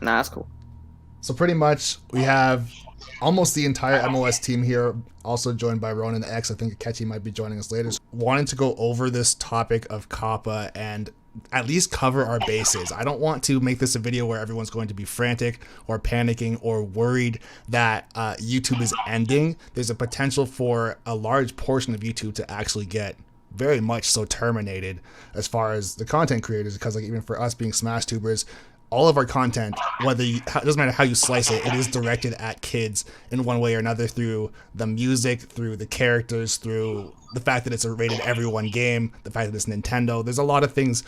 Nah, that's cool. So pretty much we have almost the entire MoS team here, also joined by RoninX. I think Ikechi might be joining us later. Wanted to go over this topic of COPPA and at least cover our bases. I don't want to make this a video where everyone's going to be frantic or panicking or worried that YouTube is ending. There's a potential for a large portion of YouTube to actually get very much so terminated as far as the content creators, because like even for us being Smash tubers, all of our content, it doesn't matter how you slice it, it is directed at kids in one way or another through the music, through the characters, through the fact that it's a rated everyone game, the fact that it's Nintendo. There's a lot of things,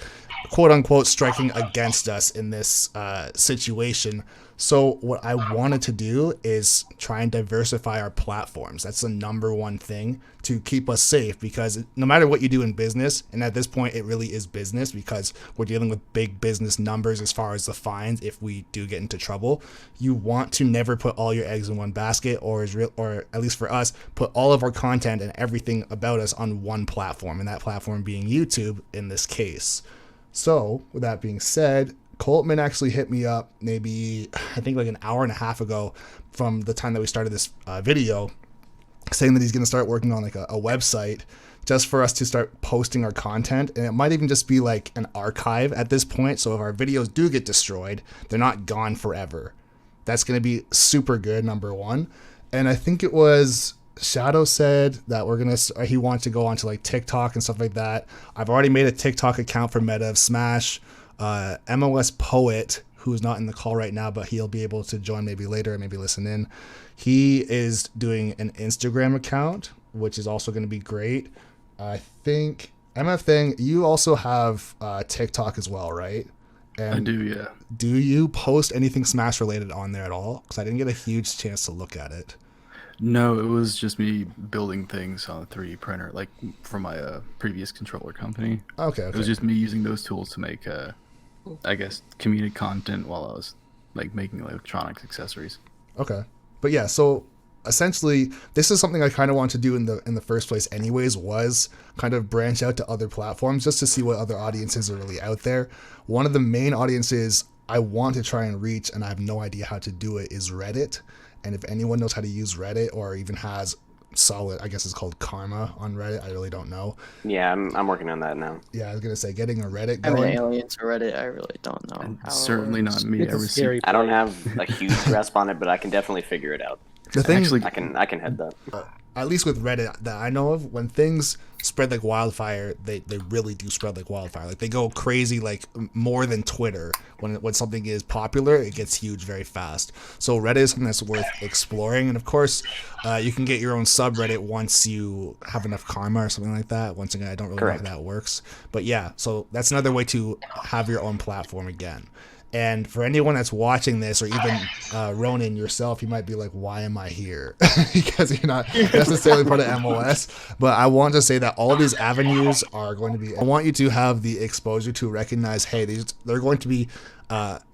quote unquote, striking against us in this situation. So what I wanted to do is try and diversify our platforms. That's the number one thing to keep us safe, because no matter what you do in business, and at this point it really is business because we're dealing with big business numbers as far as the fines if we do get into trouble, you want to never put all your eggs in one basket, or at least for us, put all of our content and everything about us on one platform, and that platform being YouTube in this case. So with that being said, Coltman actually hit me up maybe, I think like an hour and a half ago from the time that we started this video, saying that he's going to start working on like a website just for us to start posting our content. And it might even just be like an archive at this point. So if our videos do get destroyed, they're not gone forever. That's going to be super good, number one. And I think it was Shadow said that he wants to go onto like TikTok and stuff like that. I've already made a TikTok account for Meta of Smash. MOS Poet, who is not in the call right now, but he'll be able to join maybe later and maybe listen in. He is doing an Instagram account, which is also going to be great. I think MF Thing, you also have TikTok as well, right? And I do, yeah. Do you post anything Smash related on there at all? Because I didn't get a huge chance to look at it. No, it was just me building things on a 3D printer, like from my previous controller company. Okay. It was just me using those tools to make, I guess, comedic content while I was like making electronics accessories. Okay. But yeah, so essentially this is something I kind of want to do in the first place anyways, was kind of branch out to other platforms just to see what other audiences are really out there. One of the main audiences I want to try and reach, and I have no idea how to do it, is Reddit. And if anyone knows how to use Reddit, or even has solid, I guess it's called Karma on Reddit, I really don't know. Yeah, I'm working on that now. Yeah, I was gonna say getting a Reddit I going. mean, aliens or Reddit, I really don't know. And certainly not me. I don't have a huge grasp on it, but I can definitely figure it out. The thing, Actually, I can head that. At least with Reddit that I know of, when things spread like wildfire, they really do spread like wildfire. Like they go crazy, like more than Twitter. When something is popular, it gets huge very fast. So Reddit is something that's worth exploring. And of course, you can get your own subreddit once you have enough karma or something like that. Once again, I don't really know how that works. But yeah, so that's another way to have your own platform again. And for anyone that's watching this, or even Ronin yourself, you might be like, why am I here? Because you're not necessarily part of MOS. But I want to say that all these avenues are going to be, I want you to have the exposure to recognize, hey, there are going to be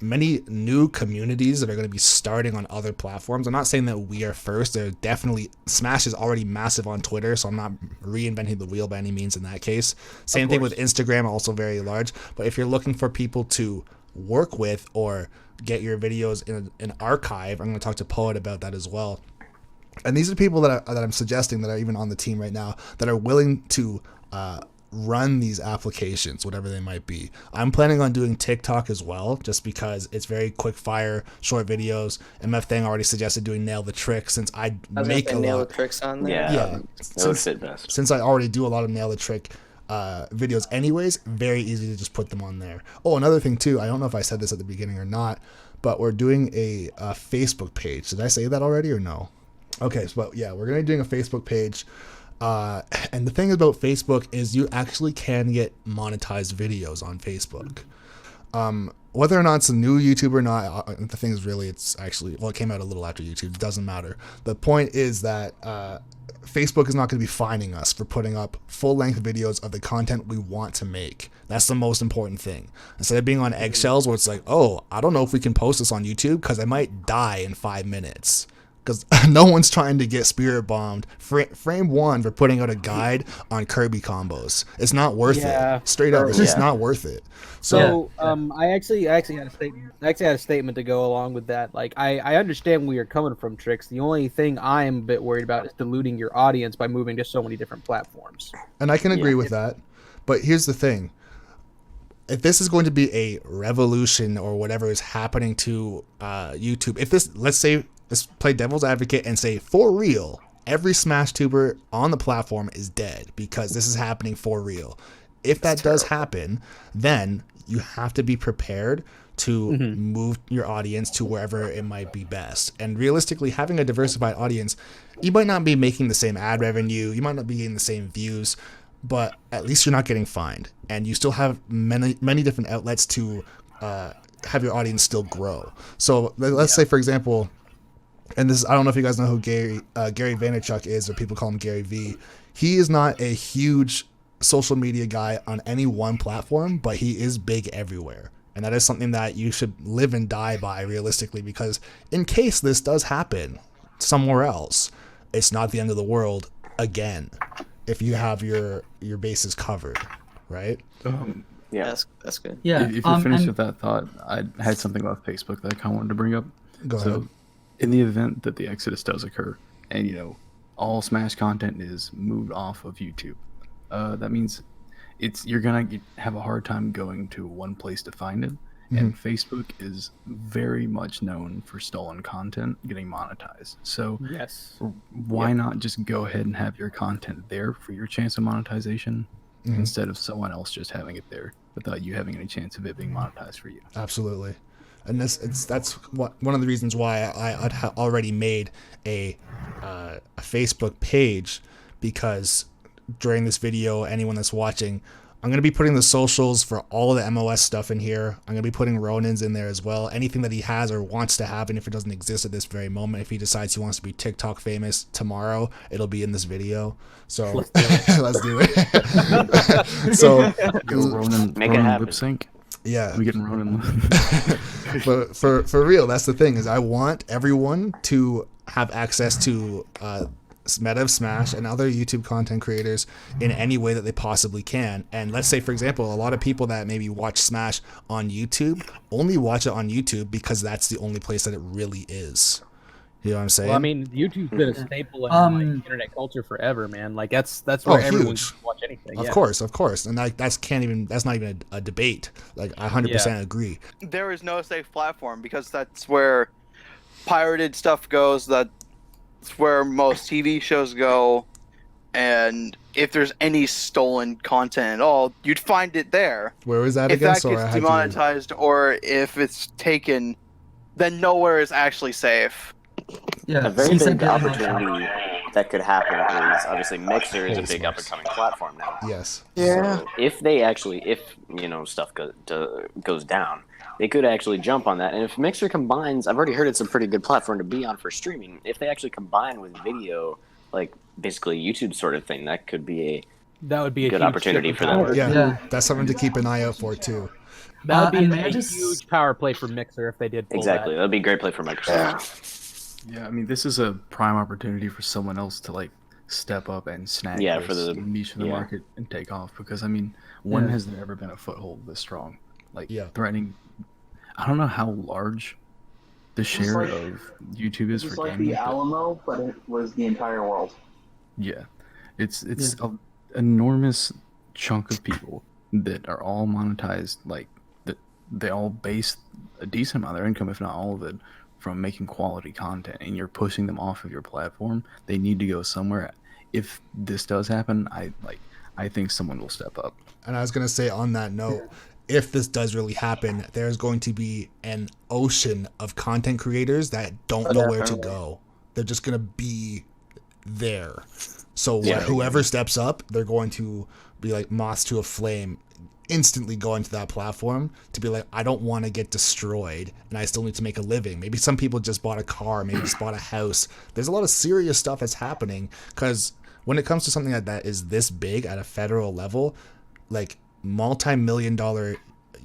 many new communities that are going to be starting on other platforms. I'm not saying that we are first. They're definitely, Smash is already massive on Twitter, so I'm not reinventing the wheel by any means in that case. Same thing with Instagram, also very large. But if you're looking for people to work with or get your videos in an archive, I'm going to talk to Poet about that as well. And these are people that I'm suggesting that are even on the team right now that are willing to run these applications, whatever they might be. I'm planning on doing TikTok as well, just because it's very quick fire, short videos. MF Thing already suggested doing Nail the Trick, since I make a Nail lot. the Tricks on there. Yeah, that would fit best. Since I already do a lot of Nail the Trick videos anyways, very easy to just put them on there. Oh, another thing too, I don't know if I said this at the beginning or not, but we're doing a Facebook page. Did I say that already or no? Okay, so yeah, we're gonna be doing a Facebook page. And the thing about Facebook is you actually can get monetized videos on Facebook. Whether or not it's a new YouTuber or not, the thing is really, it's actually, well, it came out a little after YouTube. It doesn't matter. The point is that Facebook is not going to be fining us for putting up full-length videos of the content we want to make. That's the most important thing. Instead of being on eggshells where it's like, oh, I don't know if we can post this on YouTube because I might die in 5 minutes. because no one's trying to get spirit bombed. Frame one for putting out a guide on Kirby combos. It's not worth it. Straight up, it's just not worth it. So I actually had a statement. I actually had a statement to go along with that. Like I understand where you're coming from, Trixx. The only thing I am a bit worried about is diluting your audience by moving to so many different platforms. And I can agree with that. But here's the thing. If this is going to be a revolution or whatever is happening to YouTube, if this, let's play devil's advocate and say, for real, every Smash tuber on the platform is dead because this is happening for real. If that does happen, then you have to be prepared to move your audience to wherever it might be best. And realistically, having a diversified audience, you might not be making the same ad revenue, you might not be getting the same views, but at least you're not getting fined, and you still have many different outlets to have your audience still grow. So let's say, for example, and this, I don't know if you guys know who Gary Vaynerchuk is, or people call him Gary V. He is not a huge social media guy on any one platform, but he is big everywhere. And that is something that you should live and die by realistically, because in case this does happen somewhere else, it's not the end of the world again if you have your bases covered, right? Yeah, that's good. Yeah. If you're finished with that thought, I had something about Facebook that I kind of wanted to bring up. Go ahead. In the event that the exodus does occur, and all Smash content is moved off of YouTube, that means you're gonna have a hard time going to one place to find it. And Facebook is very much known for stolen content getting monetized. So why not just go ahead and have your content there for your chance of monetization instead of someone else just having it there without you having any chance of it being monetized for you? Absolutely. And that's one of the reasons why I'd already made a Facebook page, because during this video, anyone that's watching, I'm going to be putting the socials for all of the MOS stuff in here. I'm going to be putting Ronin's in there as well. Anything that he has or wants to have, and if it doesn't exist at this very moment, if he decides he wants to be TikTok famous tomorrow, it'll be in this video. So let's do it. So Ronin, make it happen. Lip sync. Yeah, we getting Ronin. But for real, that's the thing, is I want everyone to have access to Meta of Smash and other YouTube content creators in any way that they possibly can. And let's say, for example, a lot of people that maybe watch Smash on YouTube only watch it on YouTube because that's the only place that it really is. You know what I'm saying? Well, I mean, YouTube's been a staple in internet culture forever, man. Like that's where everyone can watch anything. Of course, and that's not even a debate. Like I 100% agree. There is no safe platform because that's where pirated stuff goes. That's where most TV shows go, and if there's any stolen content at all, you'd find it there. Where is that if again? If that gets demonetized or if it's taken, then nowhere is actually safe. Yeah, a very big opportunity that could happen is obviously Mixer is a big up-and-coming platform now. Yes. Yeah. So if stuff goes down, they could actually jump on that. And if Mixer combines, I've already heard it's a pretty good platform to be on for streaming. If they actually combine with video, like basically YouTube sort of thing, that would be a good opportunity for them. Yeah, that's something to keep an eye out for too. That would be a huge power play for Mixer if they did pull exactly. That'd be a great play for Microsoft. Yeah, I mean, this is a prime opportunity for someone else to step up and snag for the niche of the market and take off. Because I mean, when has there ever been a foothold this strong? Threatening. I don't know how large the share of YouTube is for gaming. It's like the Alamo, but it was the entire world. Yeah, it's an enormous chunk of people that are all monetized. They all base a decent amount of their income, if not all of it, from making quality content, and you're pushing them off of your platform. They need to go somewhere. If this does happen, I think someone will step up. And I was gonna say, on that note, if this does really happen, there's going to be an ocean of content creators that don't know where to go. They're just gonna be there. So whoever steps up, they're going to be like moths to a flame, instantly go into that platform to be like, I don't want to get destroyed and I still need to make a living. Maybe some people just bought a car, maybe just bought a house. There's a lot of serious stuff that's happening, because when it comes to something that is this big at a federal level, like multi-million-dollar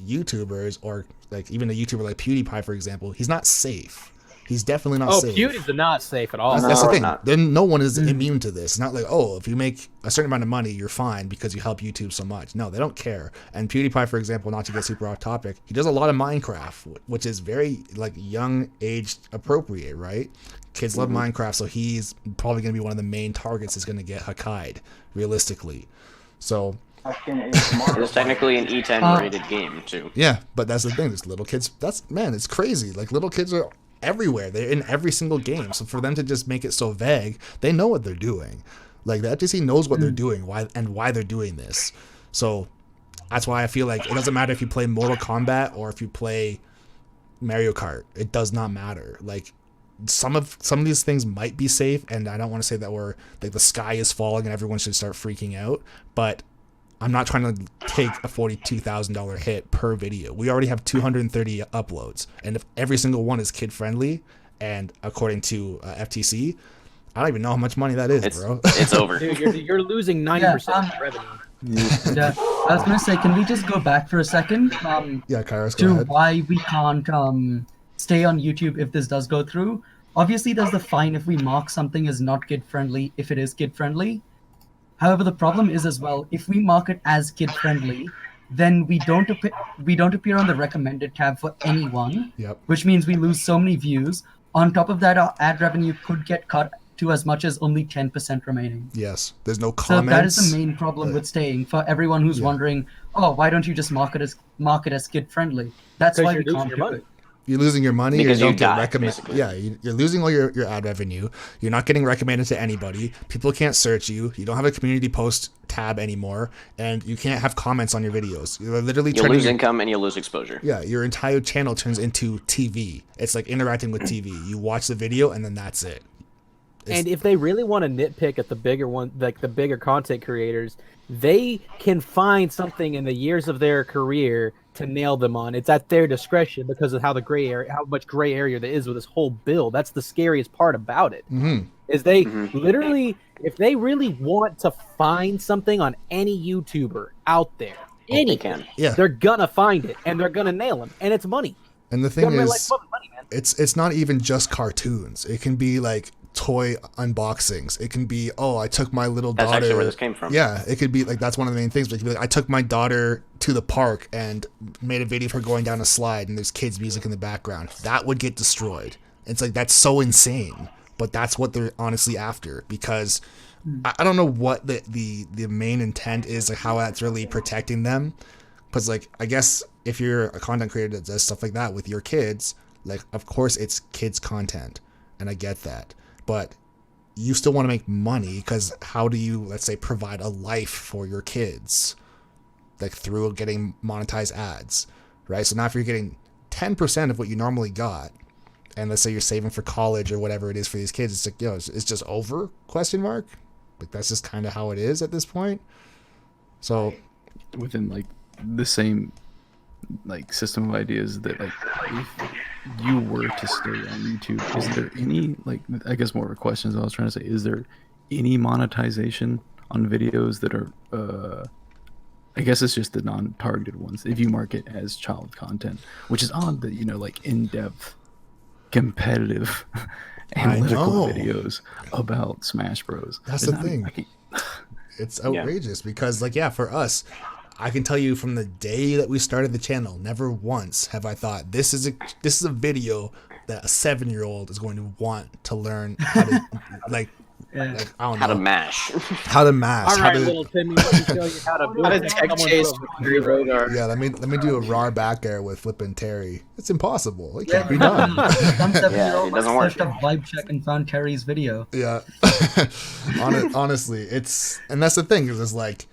YouTubers, or like even a YouTuber like PewDiePie, for example, he's not safe. He's definitely not Oh, safe. Pewdie's not safe at all. That's the No, thing. not. Then no one is immune to this. Not like, oh, if you make a certain amount of money, you're fine because you help YouTube so much. No, they don't care. And PewDiePie, for example, not to get super off topic, he does a lot of Minecraft, which is very like young age appropriate, right? Kids love Minecraft, so he's probably going to be one of the main targets is going to get Hakkai'd, realistically. So It's technically an E10 rated game too. yeah, but that's the thing. There's little kids. It's crazy. Like little kids are everywhere. They're in every single game. So for them to just make it so vague, they know what they're doing. Like the FTC knows what they're doing, why they're doing this. So that's why I feel like it doesn't matter if you play Mortal Kombat or if you play Mario Kart. It does not matter. Like some of these things might be safe, and I don't want to say that we're like the sky is falling and everyone should start freaking out, but I'm not trying to take a $42,000 hit per video. We already have 230 uploads, and if every single one is kid friendly, and according to FTC, I don't even know how much money that is, bro. It's over. Dude, you're losing 90% of revenue. Yeah, I was gonna say, can we just go back for a second? Yeah, Kyrus, go To ahead. why we can't stay on YouTube if this does go through. Obviously, there's the fine if we mark something as not kid friendly if it is kid friendly. However, the problem is as well, if we mark it as kid friendly, then we don't appear on the recommended tab for anyone, Yep. which means we lose so many views. On top of that, our ad revenue could get cut to as much as only 10% remaining. Yes. There's no So comments. that is the main problem with staying. For everyone who's wondering, oh, why don't you just mark it as kid friendly? That's why Because we you're can't losing do your money. it. You're losing your money. Because you you don't get die, recommended. basically. Yeah, you're losing all your ad revenue. You're not getting recommended to anybody. People can't search you. You don't have a community post tab anymore, and you can't have comments on your videos. You're literally You'll turning lose your, income and you'll lose exposure. yeah, your entire channel turns into TV. It's like interacting with TV. You watch the video, and then that's it. And if they really want to nitpick at the bigger one, like the bigger content creators, they can find something in the years of their career to nail them on. It's at their discretion because of how much gray area there is with this whole bill. That's the scariest part about it. Is they literally, if they really want to find something on any YouTuber out there, They can. Yeah. they're gonna find it and they're gonna nail them, and it's money. And the thing Government is, likes money, man. it's not even just cartoons. It can be like toy unboxings. It can be, oh, I took my little That's daughter. actually where this came from. Yeah, it could be like that's one of the main things. But it could be like, I took my daughter to the park and made a video of her going down a slide, and there's kids' music in the background. That would get destroyed. It's like that's so insane, but that's what they're honestly after because I don't know what the main intent is, like how that's really protecting them. Because like I guess if you're a content creator that does stuff like that with your kids, like of course it's kids content, and I get that. But you still want to make money because how do you, let's say, provide a life for your kids? Like through getting monetized ads, right? So now if you're getting 10% of what you normally got, and let's say you're saving for college or whatever it is for these kids, it's like, it's just over, question mark? Like that's just kind of how it is at this point. So Within like the same like system of ideas that like if you were to stay on YouTube, is there any like I guess more of a question is what I was trying to say, is there any monetization on videos that are I guess it's just the non-targeted ones if you mark it as child content, which is odd that like in-depth competitive analytical know. videos about Smash Bros. That's Isn't the that- thing. I can- it's outrageous because like, yeah, for us, I can tell you from the day that we started the channel, never once have I thought this is a video that a 7-year-old is going to want to learn how to like I don't How know to mash. how to mash. All how right, to, little Timmy, let me show you how to How to tech chase with your radar. yeah, let me do a raw back air with flippin' Terry. It's impossible. It can't be Some done. 7-year-old it doesn't work. searched up vibe check and found Terry's video. Yeah. Honestly, and that's the thing is like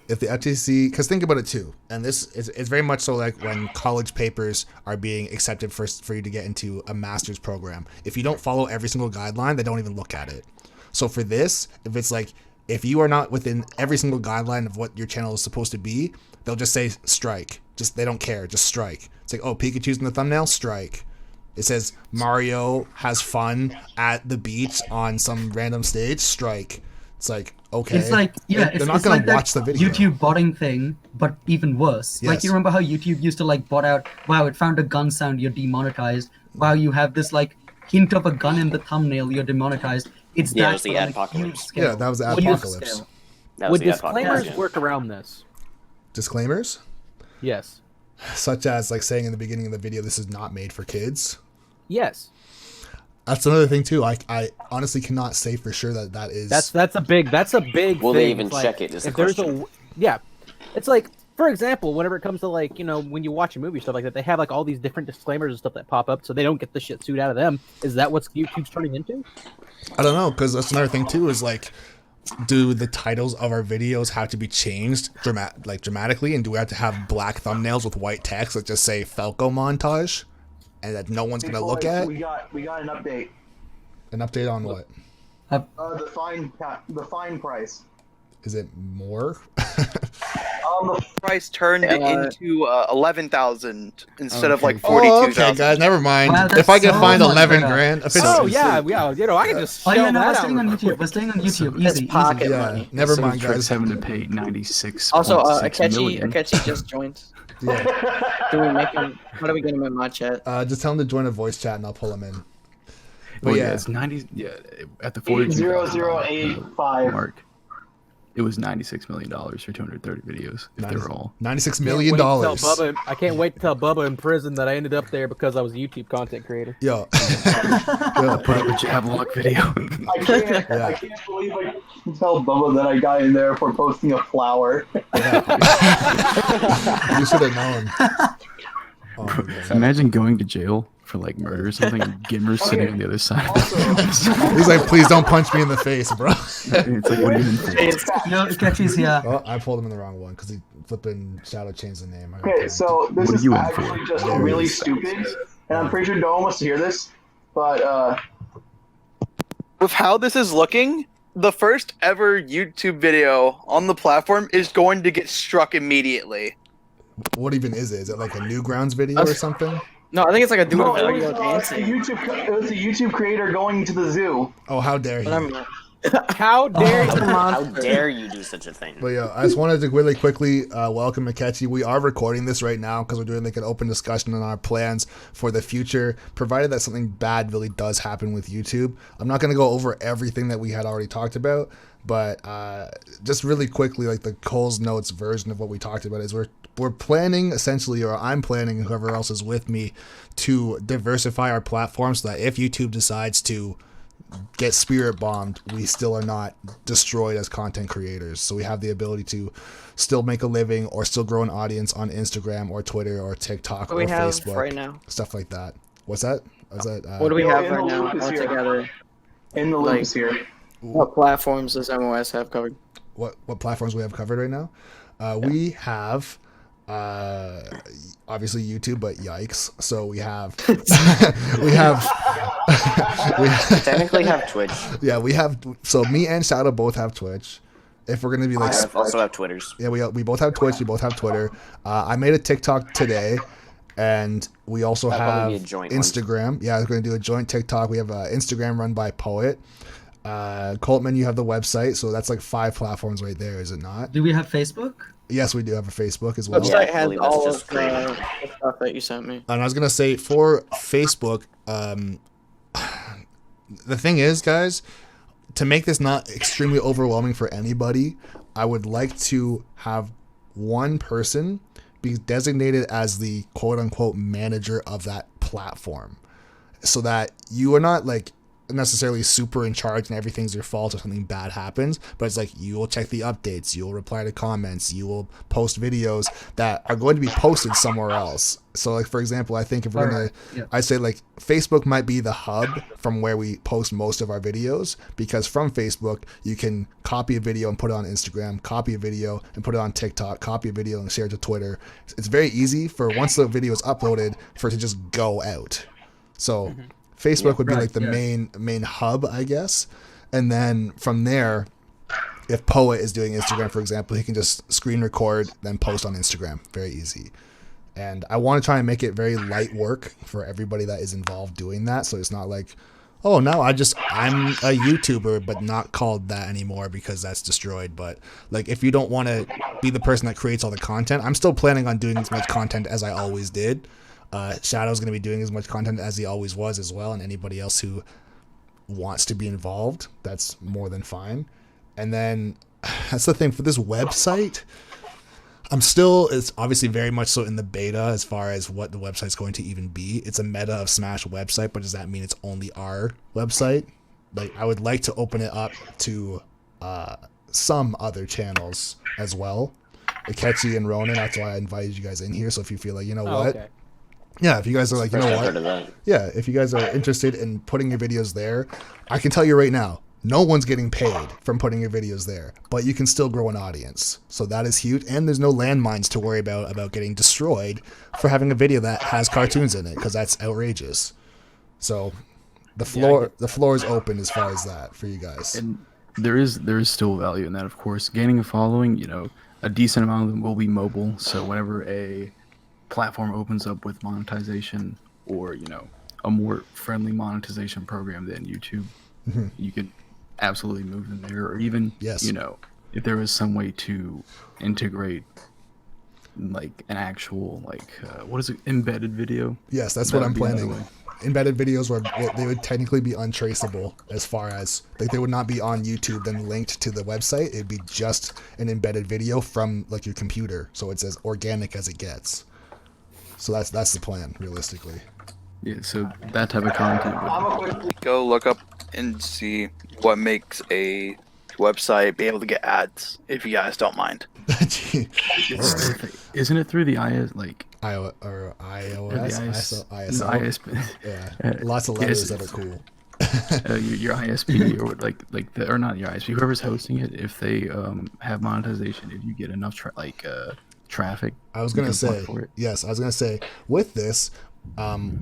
if the FTC, because think about it too, and this is it's very much so like when college papers are being accepted for you to get into a master's program. If you don't follow every single guideline, they don't even look at it. So for this, if it's like if you are not within every single guideline of what your channel is supposed to be, they'll just say strike. Just they don't care, just strike. It's like, oh, Pikachu's in the thumbnail, strike. It says Mario has fun at the beach on some random stage, strike. It's like, okay. It's like, yeah, they're it's, not it's gonna like that watch the video. YouTube botting thing, but even worse. Yes. Like, you remember how YouTube used to like bot out, wow, it found a gun sound, you're demonetized. Wow, you have this like hint of a gun in the thumbnail, you're demonetized. It's Yeah, it that was the but on a adpocalypse. huge scale. Yeah, that was the Huge apocalypse. scale. That was Would the disclaimers adpocalypse. work around this? Disclaimers, Yes. such as like saying in the beginning of the video, this is not made for kids. Yes. That's another thing too. I honestly cannot say for sure that is. That's a big Will thing. they even It's like, check it is the if there's question. yeah, it's like, for example, whenever it comes to like, you know, when you watch a movie, stuff like that, they have like all these different disclaimers and stuff that pop up, so they don't get the shit suit out of them. Is that what YouTube's turning into? I don't know, because that's another thing too. Is like, do the titles of our videos have to be changed dramatically, and do we have to have black thumbnails with white text that just say Falco montage, and that no one's gonna look at? We got an update. An update on what? The fine price. Is it more? The Price turned into 11,000 instead of like Oh, 42,000. okay, guys, never mind. Wow, if I that's can so find much 11 better. grand, if it's, Oh yeah, you know, I can just Oh shell yeah, no, we're that staying on out. YouTube. We're staying on YouTube. It's Easy, pocket easy. yeah, money. never So mind, Trixx guys. having to pay 96. Also, 6 million. Ikechi just joined. Yeah. Do we make him? How do we get him in my chat? Just tell him to join a voice chat, and I'll pull him in. But Well, yeah. yeah, it's 90. Yeah, at the 42 80085. mark, it was $96 million for 230 videos. If they were all. $96 Can't million. wait to tell Bubba- I can't wait to tell Bubba in prison that I ended up there because I was a YouTube content creator. Yo. Put up a jab lock video. I can't Yeah. I can't believe I can tell Bubba that I got in there for posting a flower. You should have known. Oh, my God. Imagine going to jail for like murder or something, and Gimmer's sitting on the other side. He's like, please don't punch me in the face, bro. It's like, what are you in for? Yo, Ikechi's here. Oh, I pulled him in the wrong one because he flipping Shadow changed the name. Okay, so this What are is you in for? actually just There really it is. stupid, and I'm pretty sure no one wants to hear this, but With how this is looking, the first ever YouTube video on the platform is going to get struck immediately. What even is it? Is it like a Newgrounds video or something? No, I think it's like a duo no, it video was a dancing. YouTube creator going to the zoo. Oh, how dare But you! I'm not. How dare you? How dare you do such a thing? But yeah, I just wanted to really quickly welcome Ikechi. We are recording this right now because we're doing like an open discussion on our plans for the future, provided that something bad really does happen with YouTube. I'm not going to go over everything that we had already talked about, but just really quickly, like the Cole's Notes version of what we talked about is we're planning essentially, or I'm planning, and whoever else is with me, to diversify our platform so that if YouTube decides to get spirit bombed, we still are not destroyed as content creators. So we have the ability to still make a living or still grow an audience on Instagram or Twitter or TikTok What or do we have Facebook, right now? stuff like that. What's that? Is that What do we Yo, have in right the now loop is here. altogether? In the Like- loops here. What platforms does MOS have covered? what platforms we have covered right now? We have obviously YouTube, but yikes. So we have we have Technically have Twitch. yeah, we have, so me and Shadow both have Twitch. If we're gonna be like, I also have Twitters. yeah, we both have Twitch, we both have Twitter. I made a TikTok today, and we also That'll have probably be a joint one. Instagram. Yeah, we're gonna do a joint TikTok. We have Instagram run by Poet. Coltman, you have the website, so that's like 5 platforms right there, is it not? Do we have Facebook? Yes, we do have a Facebook as well. Website Yeah, I has believe that's all just of the stuff that you sent me. And I was gonna say for Facebook, the thing is, guys, to make this not extremely overwhelming for anybody, I would like to have one person be designated as the quote unquote manager of that platform, so that you are not like necessarily super in charge and everything's your fault if something bad happens, but it's like you will check the updates, you will reply to comments, you will post videos that are going to be posted somewhere else. So like, for example, I think if we're Alright, gonna yeah. I'd say like Facebook might be the hub from where we post most of our videos, because from Facebook you can copy a video and put it on Instagram, copy a video and put it on TikTok, copy a video and share it to Twitter. It's very easy for, once the video is uploaded, for it to just go out. So Facebook would be Right, like the yeah. main hub, I guess. And then from there, if Poet is doing Instagram, for example, he can just screen record, then post on Instagram. Very easy. And I want to try and make it very light work for everybody that is involved doing that. So it's not like, oh, no, I'm a YouTuber, but not called that anymore because that's destroyed. But like, if you don't want to be the person that creates all the content, I'm still planning on doing as much content as I always did. Shadow's going to be doing as much content as he always was as well, and anybody else who wants to be involved, that's more than fine. And then that's the thing for this website. It's obviously very much so in the beta as far as what the website's going to even be. It's a meta of Smash website, but does that mean it's only our website? Like, I would like to open it up to some other channels as well. Ikechi and Ronin, that's why I invited you guys in here. So if you feel like, you know what? Okay. Yeah, if you guys are like, you know what? Yeah, if you guys are interested in putting your videos there, I can tell you right now, no one's getting paid from putting your videos there, but you can still grow an audience. So that is huge, and there's no landmines to worry about getting destroyed for having a video that has cartoons in it, because that's outrageous. So the floor is open as far as that for you guys. And there is still value in that, of course. Gaining a following, you know, a decent amount of them will be mobile. So whenever a platform opens up with monetization, or, you know, a more friendly monetization program than YouTube, you could absolutely move them there. Or even, you know, if there was some way to integrate like an actual, like, what is it, embedded video? Yes, that's what I'm planning. Embedded videos where they would technically be untraceable, as far as like they would not be on YouTube then linked to the website. It'd be just an embedded video from like your computer, so it's as organic as it gets. So that's the plan, realistically. Yeah, so that type of content would Go look up and see what makes a website be able to get ads, if you guys don't mind. Isn't it through the IS, like iOS, the ISP? Yeah, lots of letters that are cool. Your ISP, or like the, or not your ISP, whoever's hosting it, if they have monetization, if you get enough traffic, I was gonna say, yes, I was gonna say, with this,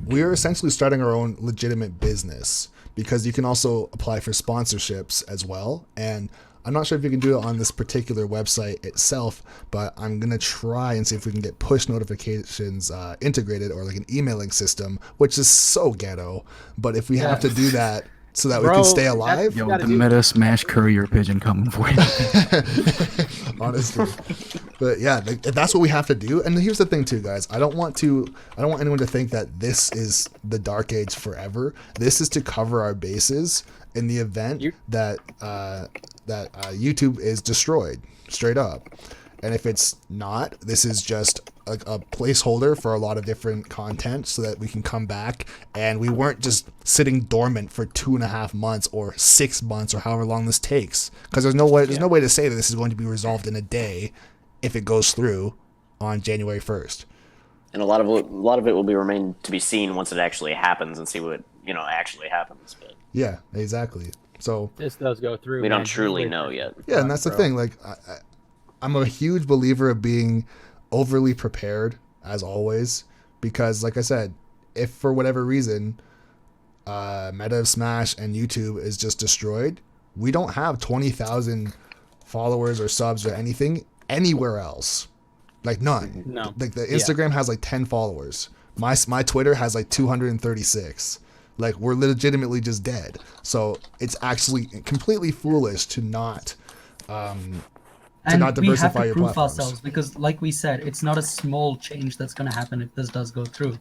we're essentially starting our own legitimate business, because you can also apply for sponsorships as well. And I'm not sure if you can do it on this particular website itself, but I'm going to try and see if we can get push notifications integrated, or like an emailing system, which is so ghetto. But if we have to do that so that we can stay alive. Yo, the meta Smash courier pigeon coming for you. Honestly. But yeah, that's what we have to do. And here's the thing too, guys. I don't want anyone to think that this is the dark age forever. This is to cover our bases in the event that YouTube is destroyed, straight up. And if it's not, this is just a placeholder for a lot of different content, so that we can come back and we weren't just sitting dormant for 2.5 months or 6 months or however long this takes. Because there's no way to say that this is going to be resolved in a day if it goes through on January 1st. And a lot of it will be remain to be seen once it actually happens, and see what actually happens. But yeah, exactly. So this does go through. We don't truly know yet. Yeah, and that's the thing. Like, I'm a huge believer of being overly prepared, as always, because, like I said, if for whatever reason Meta of Smash and YouTube is just destroyed, we don't have 20,000 followers or subs or anything anywhere else. Like, none. No. Like, the Instagram has like 10 followers. My Twitter has like 236. Like, we're legitimately just dead. So it's actually completely foolish to not diversify we have to your prove platforms. ourselves, because, like we said, it's not a small change that's going to happen if this does go through.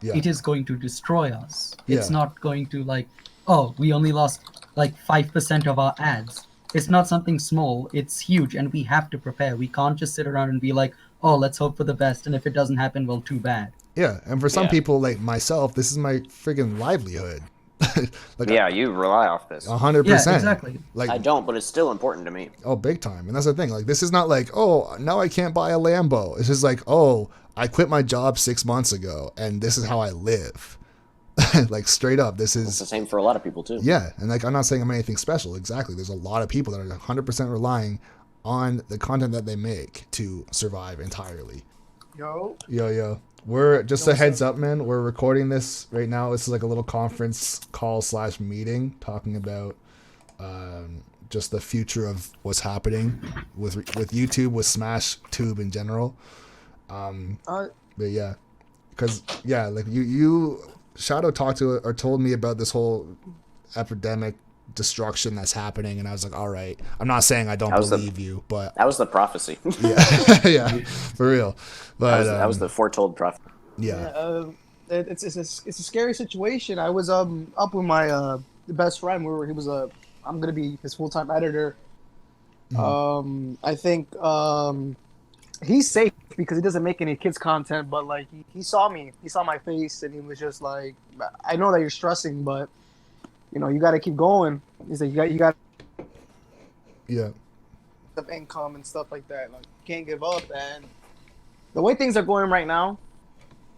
Yeah. It is going to destroy us. Yeah. It's not going to, like, oh, we only lost like 5% of our ads. It's not something small. It's huge, and we have to prepare. We can't just sit around and be like, oh, let's hope for the best, and if it doesn't happen, well, too bad. Yeah, and for some people like myself, this is my friggin' livelihood. Like, you rely off this. 100%. Yeah, exactly. Like, I don't, but it's still important to me. Oh, big time. And that's the thing. Like, this is not like, oh, now I can't buy a Lambo. It's just like, oh, I quit my job 6 months ago, and this is how I live. Like, straight up, this is... It's the same for a lot of people, too. Yeah, and like, I'm not saying I'm anything special. Exactly. There's a lot of people that are 100% relying on the content that they make to survive entirely. Yo. We're just a heads up, man. We're recording this right now. This is like a little conference call / meeting talking about just the future of what's happening with YouTube, with Smash Tube in general. But yeah, because like you Shadow talked to or told me about this whole epidemic destruction that's happening, and I was like, all right, I'm not saying I don't believe you, but that was the prophecy. yeah, for real. But that was the foretold prophecy. Yeah. it's a scary situation. I was up with my best friend. He was I'm gonna be his full-time editor. I think he's safe because he doesn't make any kids content, but like he saw me, he saw my face, and he was just like, I know that you're stressing, but you know, you got to keep going. He's like, you got of income and stuff like that. Like, you can't give up. And the way things are going right now,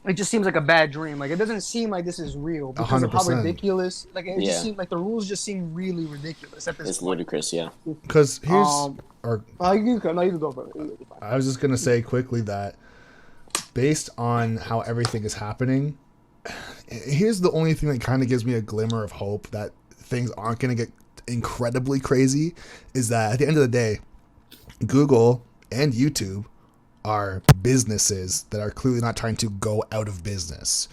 it just seems like a bad dream. Like, it doesn't seem like this is real because 100%. of how ridiculous. Like, it just seems like the rules just seem really ridiculous at this It's point. ludicrous, yeah. Because here's you can go for it. I was just gonna say quickly that based on how everything is happening, here's the only thing that kind of gives me a glimmer of hope that things aren't gonna get incredibly crazy, is that at the end of the day, Google and YouTube are businesses that are clearly not trying to go out of business,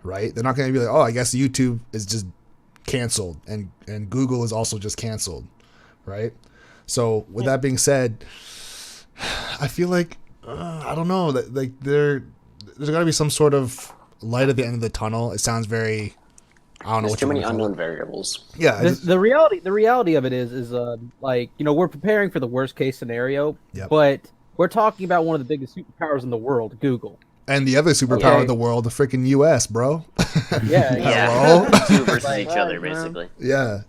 right? They're not going to be like, oh, I guess YouTube is just canceled and Google is also just canceled, right? So with that being said, I feel like I don't know, that like there's got to be some sort of light at the end of the tunnel. It sounds very, I don't know. There's too many unknown variables. Yeah, the reality of it is like, you know, we're preparing for the worst case scenario, but we're talking about one of the biggest superpowers in the the Google. And the other superpower of the world, the freaking US, bro. Yeah. Two versus each other, basically. Yeah.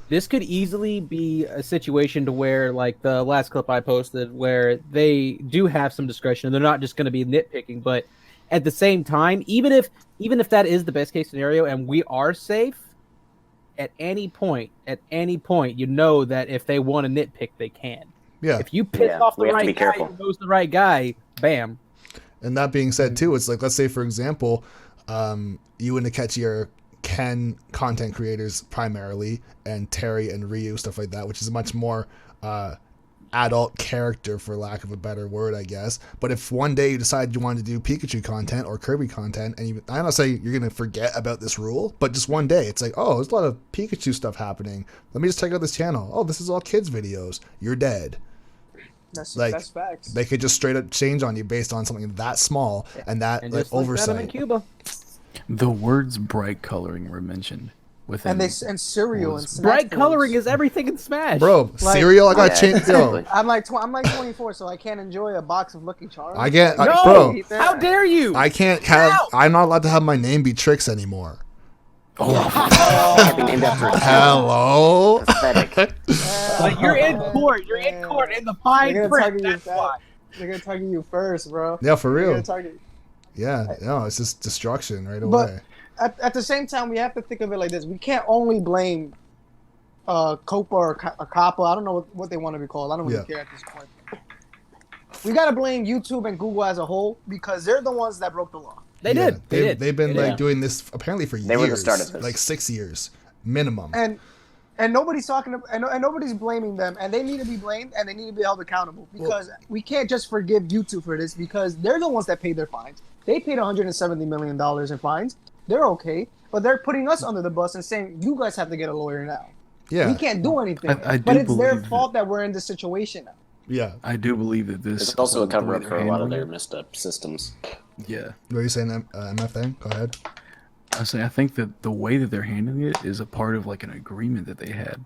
This could easily be a situation to where, like the last clip I posted, where they do have some discretion and they're not just going to be nitpicking, but at the same time, even if that is the best case scenario and we are safe, at any point, you know that if they want to nitpick, they can. Yeah. If you piss off the right guy who knows the right guy, bam. And that being said, too, it's like, let's say, for example, you and Ikechi are Ken content creators primarily, and Terry and Ryu, stuff like that, which is a much more adult character, for lack of a better word, I guess. But if one day you decide you want to do Pikachu content or Kirby content, and I'm not saying you're going to forget about this rule, but just one day, it's like, oh, there's a lot of Pikachu stuff happening. Let me just check out this channel. Oh, this is all kids videos. You're dead. That's facts. They could just straight up change on you based on something that small and that like oversight. In Cuba. The words bright coloring were mentioned within. And cereal and Smash bright foods. Coloring is everything in Smash. Bro, cereal, I gotta change. Yo, I'm like 24, so I can't enjoy a box of Lucky Charms. I get, No! bro. How dare you? I can't have. I'm not allowed to have my name be Trixx anymore. Can't be named after a Hello. Pathetic. But you're in court. You're in court in the fine They're gonna print. target That's why. They're gonna target you first, bro. Yeah, for They're real. gonna target. Yeah, no, it's just destruction right away. At the same time, we have to think of it like this: we can't only blame COPPA or COPPA. I don't know what they want to be called. I don't really care at this point. We gotta blame YouTube and Google as a whole because they're the ones that broke the law. They did. They've been like doing this apparently for years. They were the start of this. Like 6 years minimum. And nobody's talking about, and nobody's blaming them, and they need to be blamed and they need to be held accountable because we can't just forgive YouTube for this because they're the ones that paid their fines. They paid $170 million in fines. They're okay, but they're putting us under the bus and saying you guys have to get a lawyer now. Yeah, we can't do anything. I but do it's their believe fault that we're in this situation now. Yeah, I do believe that this. It's also a the cover way up they're for a lot of handling their it- messed up systems. Yeah. what are you saying, MF thing? Go ahead. I think that the way that they're handling it is a part of like an agreement that they had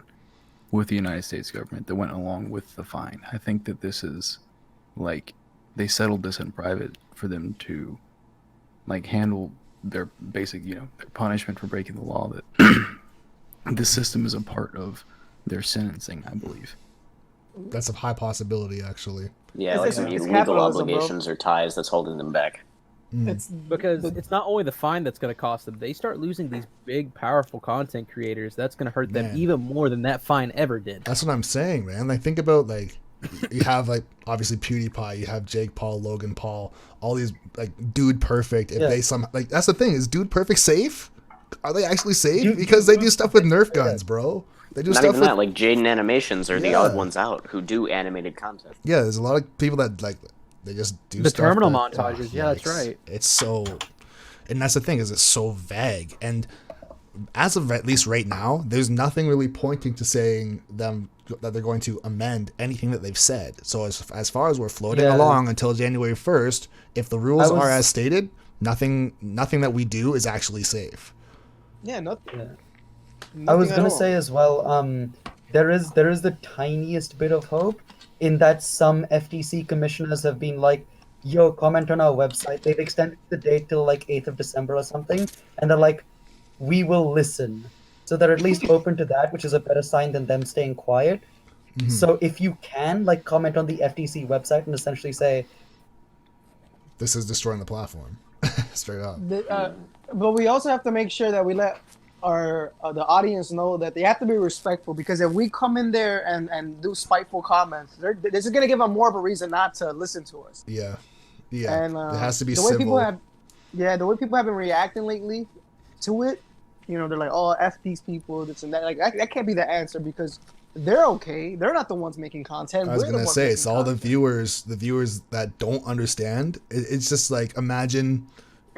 with the United States government that went along with the fine. I think that this is like they settled this in private for them to like handle their basic, their punishment for breaking the law. That this system is a part of their sentencing, I believe. That's a high possibility, actually. Yeah, like some it's legal capitalism, bro. obligations or ties that's holding them back. It's Because it's not only the fine that's going to cost them. They start losing these big, powerful content creators. That's going to hurt them Man. even more than that fine ever did. That's what I'm saying, man. Like, think about, like, you have, like, obviously PewDiePie, you have Jake Paul, Logan Paul, all these, like, Dude Perfect. If they like, that's the thing, is Dude Perfect safe? Are they actually safe? Because they do stuff with Nerf guns, bro. They do Not stuff even with, that, like Jaden Animations are the Yeah. odd ones out who do animated content. yeah, there's a lot of people that, like, they just do The stuff terminal that- montages, yeah, that's yikes. right. It's so, and that's the thing, is it's so vague. And as of at least right now, there's nothing really pointing to saying them that they're going to amend anything that they've said. So as far as we're floating along until January 1st, if the rules are as stated, Nothing that we do is actually safe. Yeah, nothing. I was Nothing at gonna all. say as well, there is the tiniest bit of hope in that some FTC commissioners have been like, "Yo, comment on our website." They've extended the date till like 8th of December or something, and they're like, "We will listen." So they're at least open to that, which is a better sign than them staying quiet. Mhm. So if you can, like, comment on the FTC website and essentially say, This is destroying the platform, straight up. But we also have to make sure that we let our the audience know that they have to be respectful, because if we come in there and do spiteful comments, this is gonna give them more of a reason not to listen to us. Yeah, yeah. And it has to be the way civil. people have, the way people have been reacting lately to it, they're like, "Oh, f these people," this and that. Like that can't be the answer, because they're okay. They're not the ones making content. I was We're the gonna ones say, making it's all the content. viewers that don't understand. It's just like, imagine,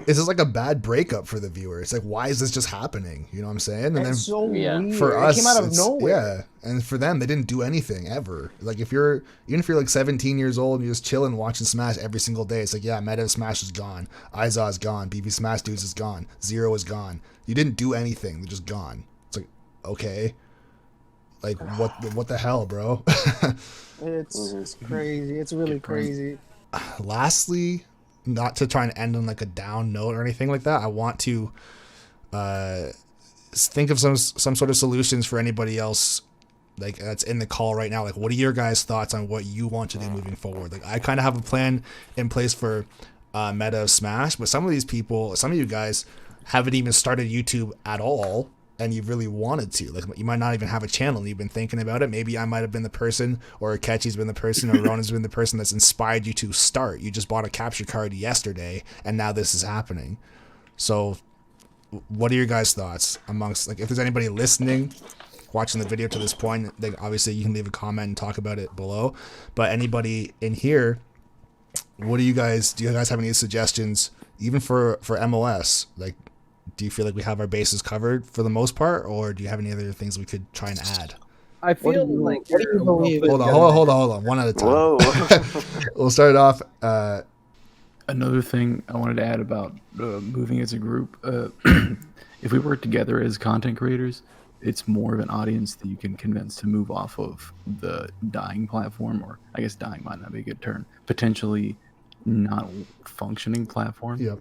it's just like a bad breakup for the viewer. It's like, why is this just happening? You know what I'm saying? And then It's so weird. for us, it came out of it's, nowhere. yeah, and for them, they didn't do anything ever. Like, even if you're like 17 years old and you're just chilling watching Smash every single day, it's like, yeah, Meta Smash is gone, Iza is gone, BB Smash Dudes is gone, Zero is gone. You didn't do anything; they're just gone. It's like, okay, like what the hell, bro? It's crazy. It's really crazy. Lastly, not to try and end on like a down note or anything like that, I want to think of some sort of solutions for anybody else like that's in the call right now. Like, what are your guys' thoughts on what you want to do moving forward? Like, I kind of have a plan in place for Meta Smash, but some of you guys haven't even started YouTube at all, and you really wanted to. Like, you might not even have a channel and you've been thinking about it. Maybe I might have been the person, or Ikechi's been the person, or Ronan's been the person that's inspired you to start. You just bought a capture card yesterday and now this is happening. So what are your guys' thoughts amongst, like, if there's anybody listening, watching the video to this point, then obviously you can leave a comment and talk about it below. But anybody in here, do you guys have any suggestions, even for MOS? Like, do you feel like we have our bases covered for the most part, or do you have any other things we could try and add? I feel like Hold on, one at a time. Whoa. We'll start it off. Another thing I wanted to add about moving as a group, if we work together as content creators, it's more of an audience that you can convince to move off of the dying platform, or I guess dying might not be a good term, potentially not functioning platform. Yep.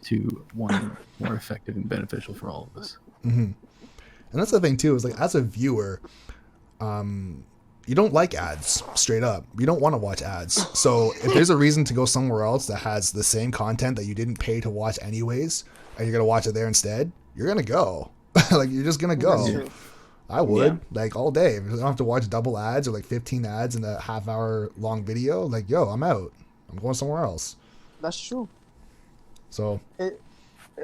To one more effective and beneficial for all of us. Mm-hmm. And that's the thing too, is like, as a viewer, you don't like ads, straight up. You don't want to watch ads. So if there's a reason to go somewhere else that has the same content that you didn't pay to watch anyways, and you're gonna watch it there instead, you're gonna go. Like, you're just gonna go. I would, like, all day. If I don't have to watch double ads or like 15 ads in a half-hour long video, like, yo, I'm out. I'm going somewhere else. That's true. So it